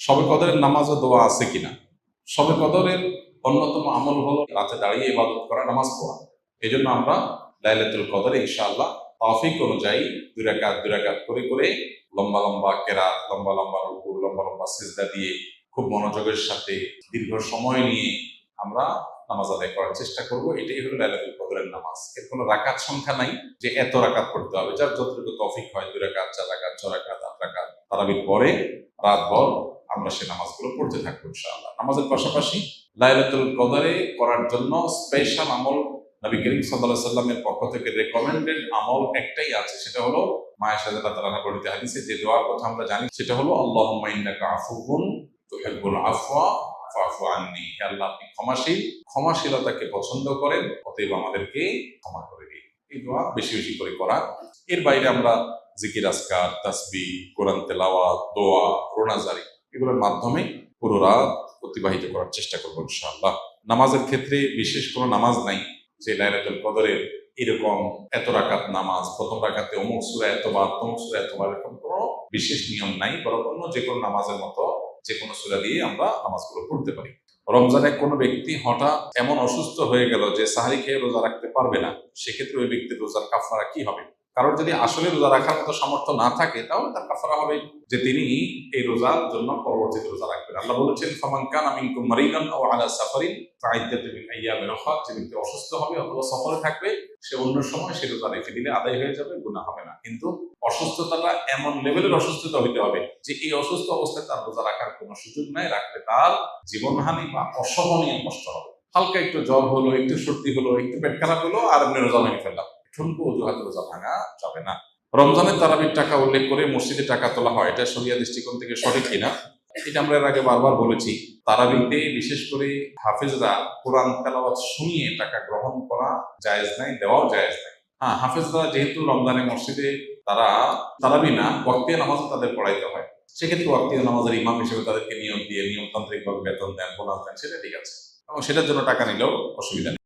শবে কদরের নামাজ ও দোয়া আছে কিনা? শবে কদরের অন্যতম আমল হলো রাতে দাঁড়িয়ে ইবাদত করা, নামাজ পড়া। এই জন্য আমরা লাইলাতুল কদরে ইনশাআল্লাহ তৌফিক অনুযায়ী দুই রাকাত করে করে লম্বা লম্বা কেরাত, লম্বা লম্বা রুকু, লম্বা লম্বা সিজদা দিয়ে খুব মনোযোগের সাথে দীর্ঘ সময় নিয়ে আমরা নামাজ আদায় করার চেষ্টা করব। এটাই হলো লাইলাতুল কদরের নামাজ। এর কোনো রাকাত সংখ্যা নাই যে এত রাকাত পড়তে হবে। যার যতটুকু তৌফিক হয়, 2 রাকাত, 4 রাকাত, 6 রাকাত, 8 রাকাত, তারাবির পরে রাতভর আমরা সেই নামাজগুলো পড়তে থাকবো ইনশাআল্লাহ। নামাজের পাশাপাশি লাইলাতুল কদরে করার জন্য স্পেশাল আমল নবী করিম সাল্লাল্লাহু আলাইহি সাল্লামের পক্ষ থেকে রেকমেন্ডেড আমল একটাই আছে, সেটা হলো মা আয়েশা রাদিয়াল্লাহু তাআলা বর্ণিত হাদিসে যে দোয়ার কথা আমরা জানি, সেটা হলো আল্লাহুম্মা ইন্নাকা আফুউন তুহিব্বুল আফওয়া ফাফু আন্নি। হে আল্লাহ, আপনি ক্ষমাশীল, ক্ষমাশীলতাকে পছন্দ করেন, অতএব আমাদেরকে ক্ষমা করে দিন। এই দোয়া বেশি বেশি করে করা। এর বাইরে আমরা জিকির, আজকার, তাসবিহ, কোরআন তেলাওয়াত, দোয়া, রোনাজারি এগুলোর মাধ্যমে পুরো রাত অতিবাহিত করার চেষ্টা করবো ইনশাআল্লাহ। নামাজের ক্ষেত্রে বিশেষ কোনো নামাজ নাই যে লাইলাতুল কদরের এরকম এত রাকাত নামাজ, প্রথম রাকাতে অমুক সূরা এতবার, তমুক সূরা এতবার, এরকম কোনো বিশেষ নিয়ম নাই। বরং অন্য যে কোনো নামাজের মতো যে কোনো সূরা দিয়ে আমরা নামাজগুলো পড়তে পারি। রমজানে কোনো ব্যক্তি হঠাৎ এমন অসুস্থ হয়ে গেল যে সাহারি খেয়ে রোজা রাখতে পারবে না, সেক্ষেত্রে ওই ব্যক্তির রোজার কাফারা কি হবে? কারণ যদি আসলে রোজা রাখার মতো সামর্থ্য না থাকে, তাহলে তার কাফারা হবে যে তিনি এই রোজার জন্য পরবর্তীতে রোজা রাখবেন। আল্লাহ বলেছেন, ফামান কানা মিনকুম মারিদান আও আলা সাফারিন ফাইদ্দাতুন মিন আইয়ামিন উখরা। যে ব্যক্তি অসুস্থ হবে অথবা সফরে থাকবে, সে অন্য সময় সে রোজা রেখে দিলে আদায় হয়ে যাবে, গুনাহ হবে না। কিন্তু অসুস্থতাটা এমন লেভেলের অসুস্থতা হইতে হবে যে এই অসুস্থ অবস্থায় তার রোজা রাখার কোনো সুযোগ নাই, রাখলে তার জীবনহানি বা অসহনীয় কষ্ট হবে। হালকা একটু জ্বর হলো, একটু সর্দি হলো, একটু পেট খারাপ হলো, আর এমনি রোজা ভেঙে ফেললাম, ঠুনকো অজুহাতে রোজা ভাঙা যাবে না। রমজানের তারাবির টাকা উল্লেখ করে মসজিদে টাকা তোলা হয়, এটা শরিয়া দৃষ্টিকোণ থেকে সঠিক কিনা এটা আমরা এর আগে বারবার বলেছি। তারাবিতে বিশেষ করে হাফেজরা কোরআন তেলাওয়াত শুনিয়ে টাকা গ্রহণ করা জায়েজ নাই, দেওয়াও জায়েজ নাই। হ্যাঁ, হাফেজরা যেহেতু রমজানে মসজিদে তারা তারাবি না, ওয়াক্তিয়া নামাজ তাদের পড়াইতে হয়, সেক্ষেত্রে ওয়াক্তিয়া নামাজের ইমাম হিসেবে তাদেরকে নিয়োগ দিয়ে নিয়মতান্ত্রিক ভাবে বেতন দেন, বোনাস দেন, সেটা ঠিক আছে, এবং সেটার জন্য টাকা নিলেও অসুবিধা নেই।